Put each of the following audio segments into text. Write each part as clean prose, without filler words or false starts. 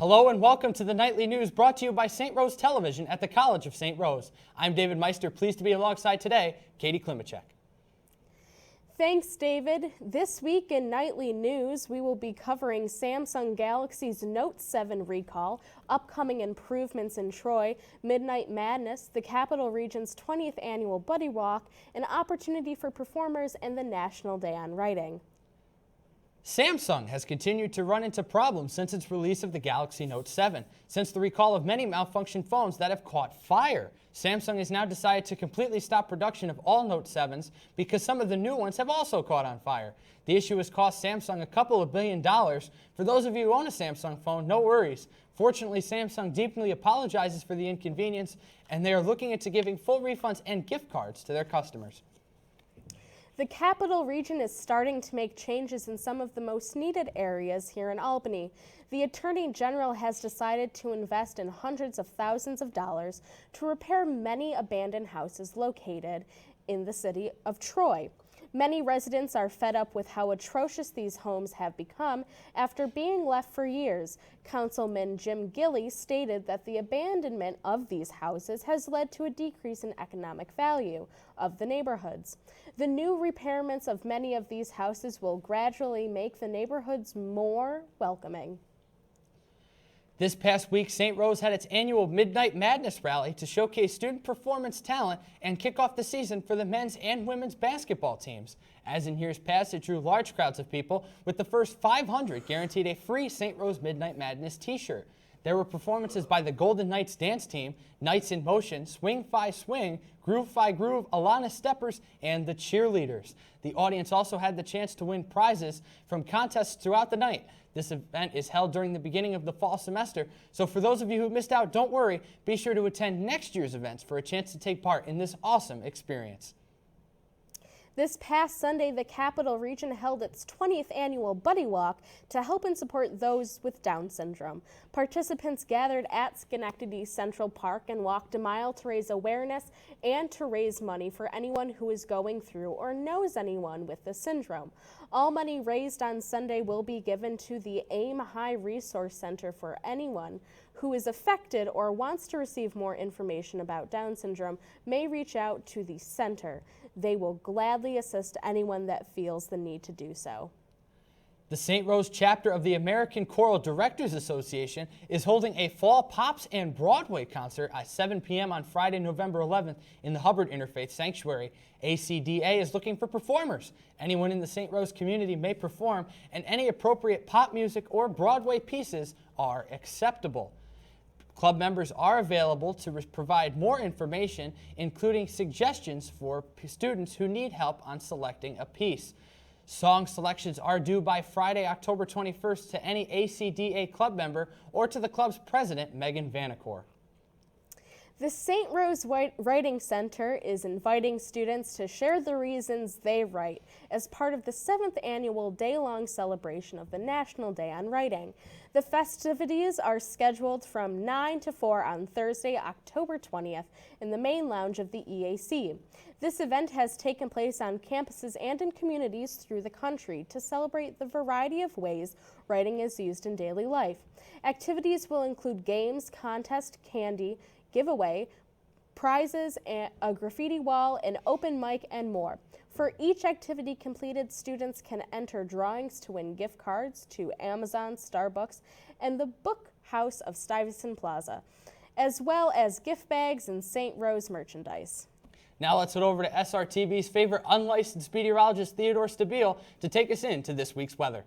Hello and welcome to the Nightly News brought to you by St. Rose Television at the College of St. Rose. I'm David Meister, pleased to be alongside today, Katie Klimacek. Thanks, David. This week in Nightly News, we will be covering Samsung Galaxy's Note 7 recall, upcoming improvements in Troy, Midnight Madness, the Capital Region's 20th Annual Buddy Walk, an opportunity for performers, and the National Day on Writing. Samsung has continued to run into problems since its release of the Galaxy Note 7. Since the recall of many malfunctioned phones that have caught fire, Samsung has now decided to completely stop production of all Note 7s because some of the new ones have also caught on fire. The issue has cost Samsung a couple of $1 billion. For those of you who own a Samsung phone, no worries. Fortunately, Samsung deeply apologizes for the inconvenience, and they are looking into giving full refunds and gift cards to their customers. The Capital Region is starting to make changes in some of the most needed areas here in Albany. The Attorney General has decided to invest in hundreds of thousands of dollars to repair many abandoned houses located in the city of Troy. Many residents are fed up with how atrocious these homes have become after being left for years. Councilman Jim Gilley stated that the abandonment of these houses has led to a decrease in economic value of the neighborhoods. The new repairments of many of these houses will gradually make the neighborhoods more welcoming. This past week, St. Rose had its annual Midnight Madness rally to showcase student performance talent and kick off the season for the men's and women's basketball teams. As in years past, it drew large crowds of people, with the first 500 guaranteed a free St. Rose Midnight Madness t-shirt. There were performances by the Golden Knights dance team, Knights in Motion, Swing Fi Swing, Groove Fi Groove, Alana Steppers, and the cheerleaders. The audience also had the chance to win prizes from contests throughout the night. This event is held during the beginning of the fall semester, so for those of you who missed out, don't worry. Be sure to attend next year's events for a chance to take part in this awesome experience. This past Sunday, the Capital Region held its 20th annual Buddy Walk to help and support those with Down syndrome. Participants gathered at Schenectady Central Park and walked a mile to raise awareness and to raise money for anyone who is going through or knows anyone with the syndrome. All money raised on Sunday will be given to the AIM High Resource Center for anyone who is affected or wants to receive more information about Down syndrome may reach out to the center. They will gladly assist anyone that feels the need to do so. The St. Rose chapter of the American Choral Directors Association is holding a Fall Pops and Broadway concert at 7 p.m. on Friday, November 11th in the Hubbard Interfaith Sanctuary. ACDA is looking for performers. Anyone in the St. Rose community may perform, and any appropriate pop music or Broadway pieces are acceptable. Club members are available to provide more information, including suggestions for students who need help on selecting a piece. Song selections are due by Friday, October 21st to any ACDA club member or to the club's president, Megan Vanacore. The St. Rose Writing Center is inviting students to share the reasons they write as part of the 7th annual day-long celebration of the National Day on Writing. The festivities are scheduled from 9 to 4 on Thursday, October 20th in the main lounge of the EAC. This event has taken place on campuses and in communities through the country to celebrate the variety of ways writing is used in daily life. Activities will include games, contest, candy, giveaway, prizes, a graffiti wall, an open mic, and more. For each activity completed, students can enter drawings to win gift cards to Amazon, Starbucks, and the Book House of Stuyvesant Plaza, as well as gift bags and St. Rose merchandise. Now let's head over to SRTV's favorite unlicensed meteorologist, Theodore Stabile, to take us into this week's weather.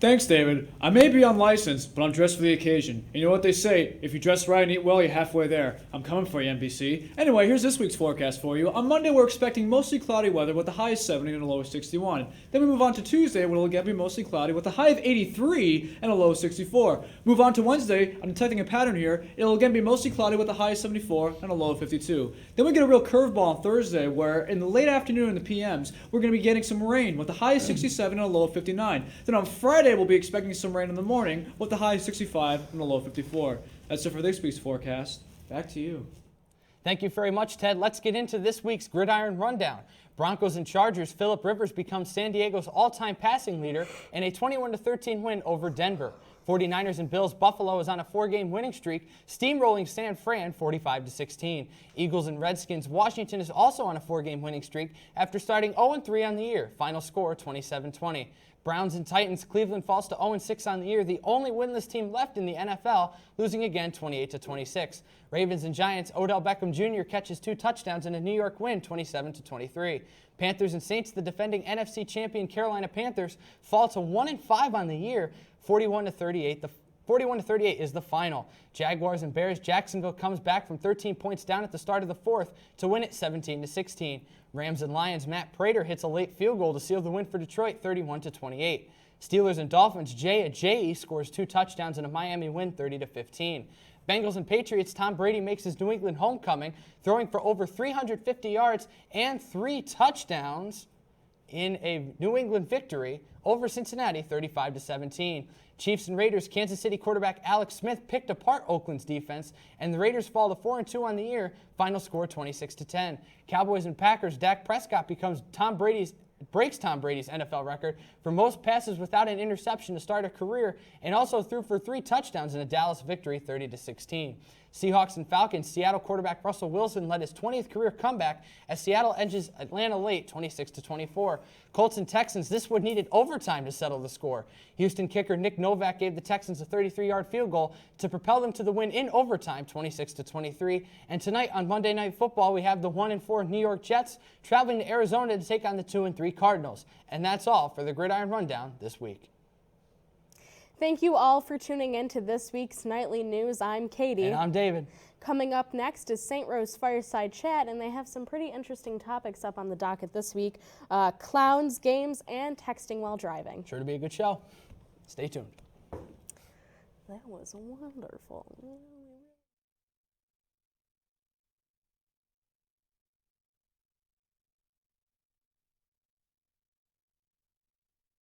Thanks, David. I may be unlicensed, but I'm dressed for the occasion. And you know what they say, if you dress right and eat well, you're halfway there. I'm coming for you, NBC. Anyway, here's this week's forecast for you. On Monday, we're expecting mostly cloudy weather with a high of 70 and a low of 61. Then we move on to Tuesday, when it'll again be mostly cloudy with a high of 83 and a low of 64. Move on to Wednesday, I'm detecting a pattern here. It'll again be mostly cloudy with a high of 74 and a low of 52. Then we get a real curveball on Thursday, where in the late afternoon and the PMs, we're going to be getting some rain with a high of 67 and a low of 59. Then on Friday, we'll be expecting some rain in the morning with a high of 65 and a low of 54. That's it for this week's forecast. Back to you. Thank you very much, Ted. Let's get into this week's Gridiron Rundown. Broncos and Chargers, Phillip Rivers becomes San Diego's all-time passing leader in a 21-13 win over Denver. 49ers and Bills. Buffalo is on a 4-game winning streak, steamrolling San Fran 45-16. Eagles and Redskins. Washington is also on a 4-game winning streak after starting 0-3 on the year. Final score 27-20. Browns and Titans. Cleveland falls to 0-6 on the year, the only winless team left in the NFL, losing again 28-26. Ravens and Giants. Odell Beckham Jr. catches 2 touchdowns in a New York win, 27-23. Panthers and Saints. The defending NFC champion Carolina Panthers fall to 1-5 on the year, 41-38. 41-38 is the final. Jaguars and Bears. Jacksonville comes back from 13 points down at the start of the 4th to win it 17-16. Rams and Lions. Matt Prater hits a late field goal to seal the win for Detroit, 31-28. Steelers and Dolphins. Jay Ajayi scores 2 touchdowns in a Miami win, 30-15. Bengals and Patriots. Tom Brady makes his New England homecoming, throwing for over 350 yards and 3 touchdowns in a New England victory over Cincinnati, 35-17. Chiefs and Raiders. Kansas City quarterback Alex Smith picked apart Oakland's defense, and the Raiders fall to 4-2 on the year. Final score 26-10. Cowboys and Packers. Dak Prescott breaks Tom Brady's NFL record for most passes without an interception to start a career, and also threw for 3 touchdowns in a Dallas victory, 30-16. Seahawks and Falcons. Seattle quarterback Russell Wilson led his 20th career comeback as Seattle edges Atlanta late, 26-24. Colts and Texans. This one needed overtime to settle the score. Houston kicker Nick Novak gave the Texans a 33-yard field goal to propel them to the win in overtime, 26-23. And tonight on Monday Night Football, we have the 1-4 New York Jets traveling to Arizona to take on the 2-3 Cardinals. And that's all for the Gridiron Rundown this week. Thank you all for tuning in to this week's Nightly News. I'm Katie. And I'm David. Coming up next is St. Rose Fireside Chat, and they have some pretty interesting topics up on the docket this week. Clowns, games, and texting while driving. Sure to be a good show. Stay tuned. That was wonderful.